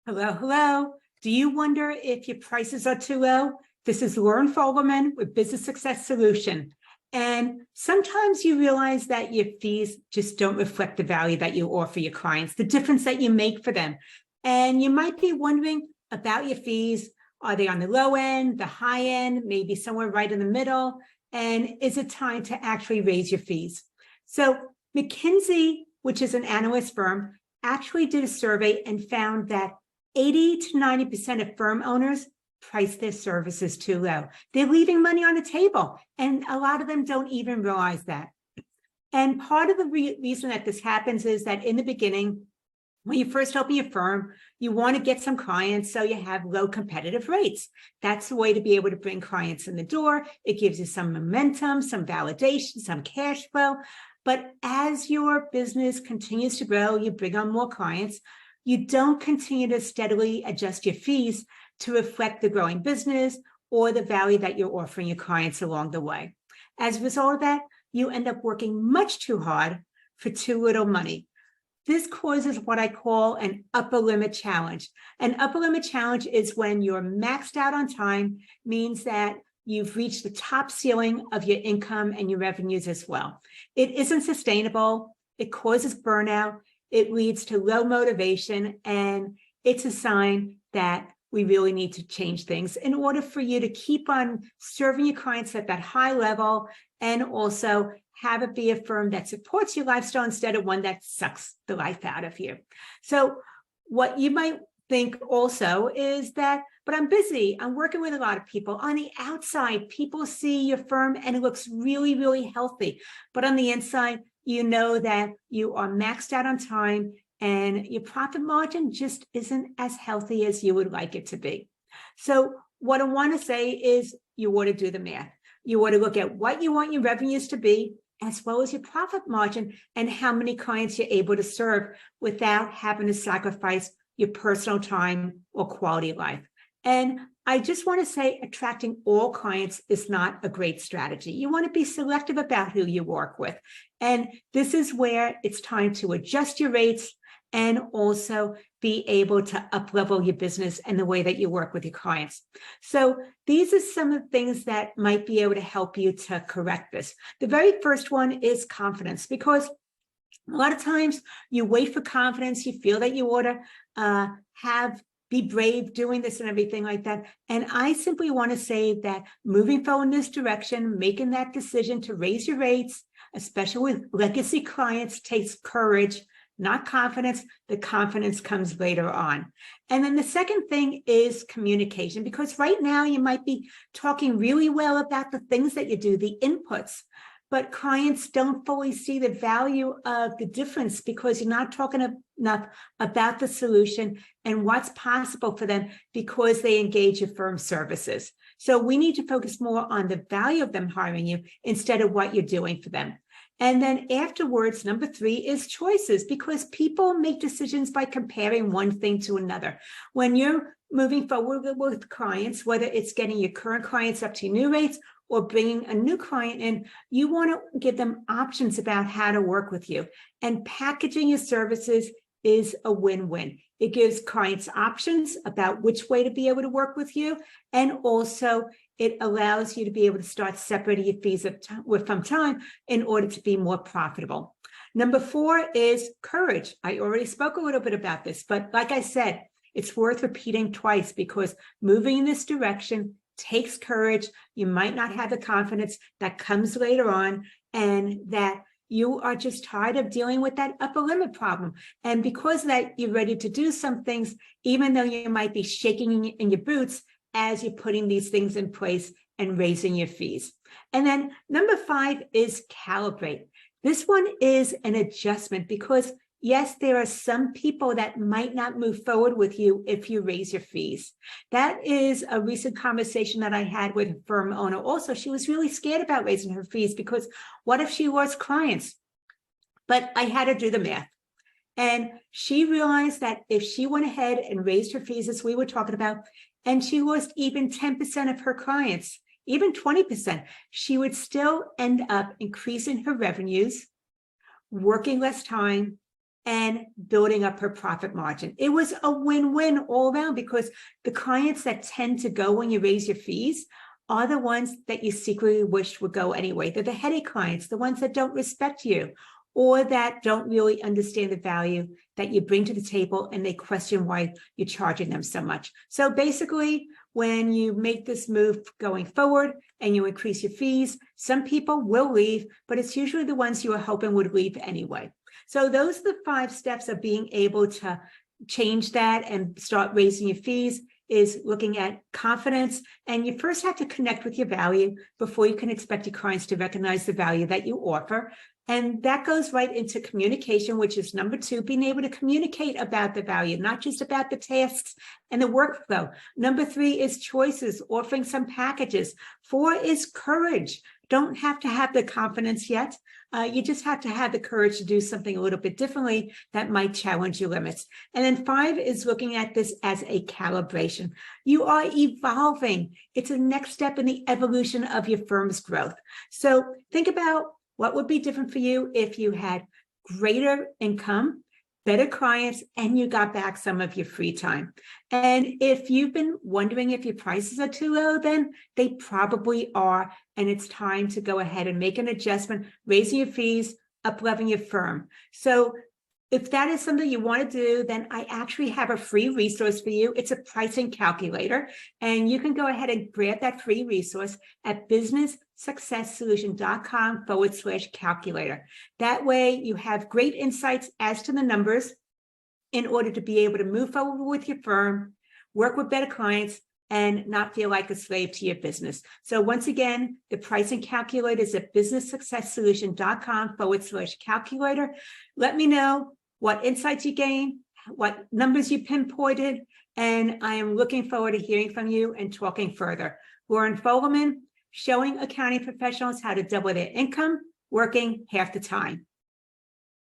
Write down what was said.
Hello, hello. Do you wonder if your prices are too low? This is Loren Fogelman with Business Success Solution. And sometimes you realize that your fees just don't reflect the value that you offer your clients, the difference that you make for them. And you might be wondering about your fees. Are they on the low end, the high end, maybe somewhere right in the middle? And is it time to actually raise your fees? So McKinsey, which is an analyst firm, actually did a survey and found that 80 to 90% of firm owners price their services too low. They're leaving money on the table, and a lot of them don't even realize that. And part of the reason that this happens is that in the beginning, when you first open your firm, you want to get some clients so you have low competitive rates. That's the way to be able to bring clients in the door. It gives you some momentum, some validation, some cash flow. But as your business continues to grow, you bring on more clients, you don't continue to steadily adjust your fees to reflect the growing business or the value that you're offering your clients along the way. As a result of that, you end up working much too hard for too little money. This causes what I call an upper limit challenge. An upper limit challenge is when you're maxed out on time, means that you've reached the top ceiling of your income and your revenues as well. It isn't sustainable. It causes burnout. It leads to low motivation, and it's a sign that we really need to change things in order for you to keep on serving your clients at that high level and also have it be a firm that supports your lifestyle instead of one that sucks the life out of you. So what you might think also is that, but I'm busy, I'm working with a lot of people. On the outside, people see your firm and it looks really, really healthy. But on the inside, you know that you are maxed out on time and your profit margin just isn't as healthy as you would like it to be. So what I want to say is you want to do the math. You want to look at what you want your revenues to be, as well as your profit margin and how many clients you're able to serve without having to sacrifice your personal time or quality of life. And I just want to say attracting all clients is not a great strategy. You want to be selective about who you work with. And this is where it's time to adjust your rates and also be able to up-level your business and the way that you work with your clients. So these are some of the things that might be able to help you to correct this. The very first one is confidence, because a lot of times you wait for confidence, you feel that you ought to be brave doing this and everything like that. And I simply want to say that moving forward in this direction, making that decision to raise your rates, especially with legacy clients, takes courage, not confidence. The confidence comes later on. And then the second thing is communication, because right now you might be talking really well about the things that you do, the inputs, but clients don't fully see the value of the difference because you're not talking enough about the solution and what's possible for them because they engage your firm's services. So we need to focus more on the value of them hiring you instead of what you're doing for them. And then afterwards, number 3 is choices, because people make decisions by comparing one thing to another. When you're moving forward with clients, whether it's getting your current clients up to new rates or bringing a new client in, you want to give them options about how to work with you. And packaging your services is a win-win. It gives clients options about which way to be able to work with you. And also it allows you to be able to start separating your fees from time in order to be more profitable. Number 4 is courage. I already spoke a little bit about this, but like I said, it's worth repeating twice because moving in this direction takes courage. You might not have the confidence that comes later on, and that you are just tired of dealing with that upper limit problem. And because of that, you're ready to do some things, even though you might be shaking in your boots as you're putting these things in place and raising your fees. And then number 5 is calibrate. This one is an adjustment because yes, there are some people that might not move forward with you if you raise your fees. That is a recent conversation that I had with a firm owner. Also, she was really scared about raising her fees because what if she lost clients? But I had to do the math. And she realized that if she went ahead and raised her fees, as we were talking about, and she lost even 10% of her clients, even 20%, she would still end up increasing her revenues, working less time, and building up her profit margin. It was a win-win all around because the clients that tend to go when you raise your fees are the ones that you secretly wish would go anyway. They're the headache clients, the ones that don't respect you or that don't really understand the value that you bring to the table, and they question why you're charging them so much. So basically, when you make this move going forward and you increase your fees, some people will leave, but it's usually the ones you were hoping would leave anyway. So those are the 5 steps of being able to change that and start raising your fees, is looking at confidence. And you first have to connect with your value before you can expect your clients to recognize the value that you offer. And that goes right into communication, which is number 2, being able to communicate about the value, not just about the tasks and the workflow. Number 3 is choices, offering some packages. 4 is courage. Don't have to have the confidence yet. You just have to have the courage to do something a little bit differently that might challenge your limits. And then 5 is looking at this as a calibration. You are evolving. It's a next step in the evolution of your firm's growth. So think about what would be different for you if you had greater income, better clients, and you got back some of your free time. And if you've been wondering if your prices are too low, then they probably are. And it's time to go ahead and make an adjustment, raising your fees, up-leveling your firm. So if that is something you want to do, then I actually have a free resource for you. It's a pricing calculator, and you can go ahead and grab that free resource at businesssuccesssolution.com/calculator. That way you have great insights as to the numbers in order to be able to move forward with your firm, work with better clients, and not feel like a slave to your business. So once again, the pricing calculator is at businesssuccesssolution.com/calculator. Let me know what insights you gain, what numbers you pinpointed, and I am looking forward to hearing from you and talking further. Loren Fogelman, showing accounting professionals how to double their income, working half the time.